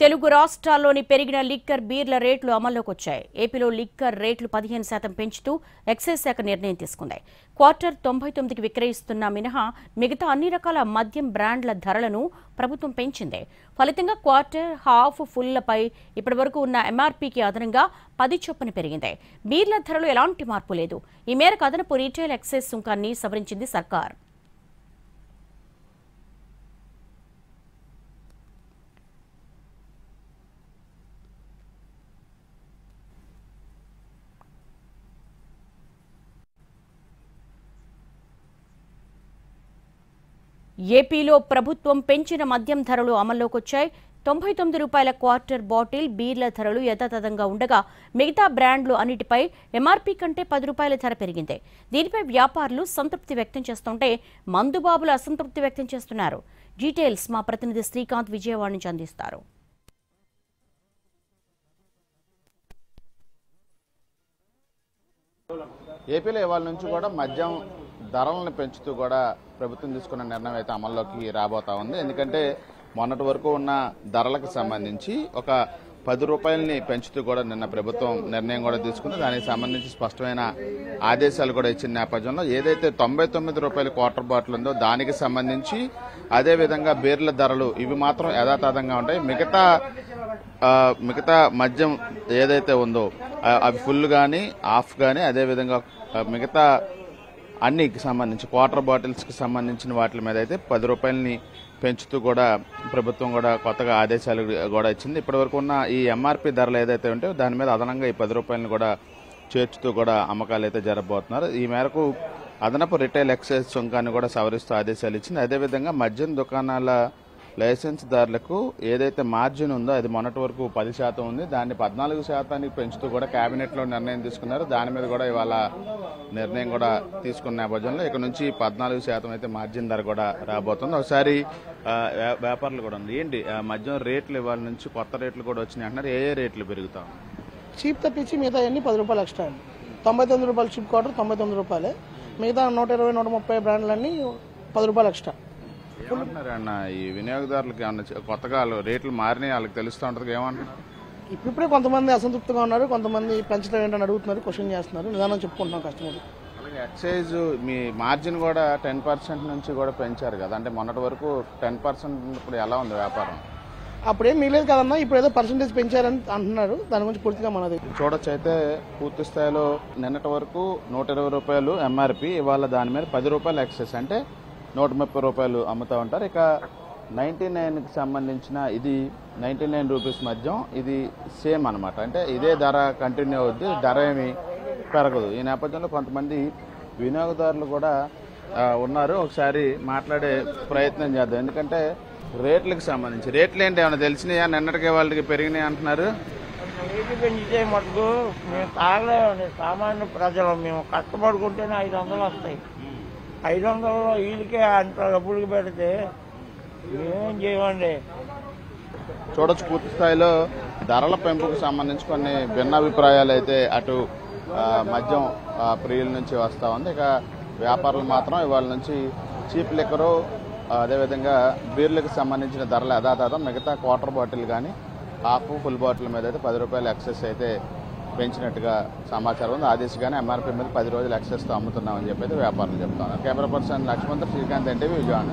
తెలుగు రాష్ట్రాల్లోని పెరిగిన లిక్కర్ బీర్ల రేట్లు అమల్లోకి వచ్చాయి. ఏపీలో లిక్కర్ రేట్లు 15% పెంచుతూ ఎక్సైజ్ శాఖ నిర్ణయం తీసుకుంది. క్వార్టర్ 99కి విక్రయిస్తున్న మినహా మిగతా అన్ని రకాల మద్యం బ్రాండ్ల ధరలను ప్రభుత్వం పెంచింది. ఫలితంగా క్వార్టర్, హాఫ్, ఫుల్లపై ఇప్పటివరకు ఉన్న ఎంఆర్పీకి అదనంగా 10 చొప్పున పెరిగింది. బీర్ల ధరలు ఎలాంటి మార్పు లేదు. ఈ మేరకు అదనపు రీటైల్ ఎక్సైజ్ సుంకాన్ని సవరించింది సర్కార్. ఏపీలో ప్రభుత్వం పెంచిన మద్యం ధరలు అమల్లోకి వచ్చాయి. 99 రూపాయల క్వార్టర్ బాటిల్ బీర్ల ధరలు యథాతథంగా ఉండగా మిగతా బ్రాండ్లు అన్నిటిపై ఎంఆర్పీ కంటే 10 రూపాయల ధర పెరిగింది. దీనిపై వ్యాపారులు సంతృప్తి వ్యక్తం చేస్తుంటే మందుబాబులు అసంతృప్తి వ్యక్తం చేస్తున్నారు. డీటెయిల్స్ మా ప్రతినిధి శ్రీకాంత్ విజయవాడ నుంచి అందిస్తారు. ఏపీలో ఇవాళ నుంచి కూడా మద్యం ధరలను పెంచుతూ కూడా ప్రభుత్వం తీసుకున్న నిర్ణయం అయితే అమల్లోకి రాబోతా ఉంది. ఎందుకంటే మొన్నటి వరకు ఉన్న ధరలకు సంబంధించి ఒక 10 రూపాయలని పెంచుతూ కూడా నిన్న ప్రభుత్వం నిర్ణయం కూడా తీసుకుంది. దానికి సంబంధించి స్పష్టమైన ఆదేశాలు కూడా ఇచ్చిన నేపథ్యంలో ఏదైతే 99 రూపాయల క్వార్టర్ బాటిల్ ఉందో దానికి సంబంధించి అదేవిధంగా బీర్ల ధరలు ఇవి మాత్రం యథాతథంగా ఉంటాయి. మిగతా మద్యం ఏదైతే ఉందో అవి ఫుల్ కానీ హాఫ్ కానీ అదేవిధంగా మిగతా అన్నికి సంబంధించి క్వార్టర్ బాటిల్స్కి సంబంధించిన వాటి మీద అయితే 10 రూపాయలని పెంచుతూ కూడా ప్రభుత్వం కూడా కొత్తగా ఆదేశాలు కూడా ఇచ్చింది. ఇప్పటివరకు ఉన్న ఈ ఎంఆర్పీ ధరలు ఏదైతే ఉంటాయో దాని మీద అదనంగా ఈ 10 రూపాయలను కూడా చేర్చుతూ కూడా అమ్మకాలు అయితే జరగబోతున్నారు. ఈ మేరకు అదనపు రిటైల్ ఎక్సైజ్ సుంకాన్ని కూడా సవరిస్తూ ఆదేశాలు ఇచ్చింది. అదేవిధంగా మద్యం దుకాణాల లైసెన్స్ దారులకు ఏదైతే మార్జిన్ ఉందో అది మొన్నటి వరకు 10% ఉంది. దాన్ని 14% పెంచుతూ కూడా కేబినెట్లో నిర్ణయం తీసుకున్నారు. దాని మీద కూడా ఇవాళ నిర్ణయం కూడా తీసుకున్న నేపథ్యంలో ఇక నుంచి 14% అయితే మార్జిన్ ధర కూడా రాబోతుంది. ఒకసారి వ్యాపారులు కూడా ఉంది. ఏంటి మద్యం రేట్లు ఇవాళ నుంచి కొత్త రేట్లు కూడా వచ్చినాయి అంటున్నారు. ఏ రేట్లు పెరుగుతాం? చీప్ తప్పించి మిగతా అన్ని 10 రూపాయలు ఎక్స్ట్రా అండి. 99 రూపాయలు చీప్ క్వార్టర్ 99 రూపాయలే. మిగతా 120, 130 బ్రాండ్లన్నీ 10 రూపాయలు ఎక్స్ట్రా. ఏమంటున్నారన్న ఈ వినియోగదారులకు ఏమన్నా కొత్తగా రేట్లు మారినాయి వాళ్ళకి తెలుస్తూ ఉంటుంది ఏమంటారు? ఇప్పుడే కొంతమంది అసంతృప్తిగా ఉన్నారు, కొంతమంది పెంచడం ఏంటని అడుగుతున్నారు, క్వశ్చన్ చేస్తున్నారు. నిదానం చెప్పుకుంటున్నాం కస్టమర్. అలాగే ఎక్సైజ్ మీ మార్జిన్ కూడా 10% నుంచి కూడా పెంచారు కదా, అంటే మొన్నటి వరకు 10% ఇప్పుడు ఎలా ఉంది వ్యాపారం? అప్పుడేం మిగలేదు కదన్నా, ఇప్పుడు ఏదో పర్సెంటేజ్ పెంచారని అంటున్నారు. దాని గురించి పూర్తిగా మనది చూడొచ్చు. అయితే పూర్తి స్థాయిలో నిన్నటి వరకు 120 రూపాయలు ఎంఆర్పి, ఇవాళ దాని మీద 10 రూపాయలు ఎక్సైజ్ అంటే 130 రూపాయలు అమ్ముతూ ఉంటారు. ఇక 99కి సంబంధించిన ఇది 99 రూపీస్ మద్యం ఇది సేమ్ అనమాట. అంటే ఇదే ధర కంటిన్యూ అవుద్ది, ధర ఏమి పెరగదు. ఈ నేపథ్యంలో కొంతమంది వినియోగదారులు కూడా ఉన్నారు. ఒకసారి మాట్లాడే ప్రయత్నం చేద్దాం. ఎందుకంటే రేట్లకు సంబంధించి రేట్లు ఏంటి ఏమైనా తెలిసినాయా? నిన్నటికి వాళ్ళకి పెరిగినాయి అంటున్నారు. రేటు పెంచితే మటుకు మేము తాగలేమండి. సామాన్య ప్రజలు మేము కష్టపడుకుంటేనే 500 వస్తాయి. 500లో వీళ్ళకే అంత డబ్బులకి పెడితే మేమేం చేయమండి. చూడొచ్చు పూర్తి స్థాయిలో ధరల పెంపుకు సంబంధించి కొన్ని భిన్నాభిప్రాయాలు అయితే అటు మద్యం ప్రియుల నుంచి వస్తూ ఉంది. ఇక వ్యాపారులు మాత్రం ఇవాళ నుంచి చీప్ లిక్కరు అదేవిధంగా బీర్లకు సంబంధించిన ధరలు యథాతథం, మిగతా క్వార్టర్ బాటిల్ కానీ హాఫ్, ఫుల్ బాటిల్ మీద అయితే 10 రూపాయలు ఎక్సెస్ అయితే పెంచినట్టుగా సమాచారం ఉంది. ఆ దిశగానే ఎంఆర్పీ మీద 10 రోజులు ఎక్సెస్తో అమ్ముతున్నామని చెప్పి వ్యాపారులు చెప్తున్నారు. Camera person Lakshman, Srikanth, NTV, Vijayawada.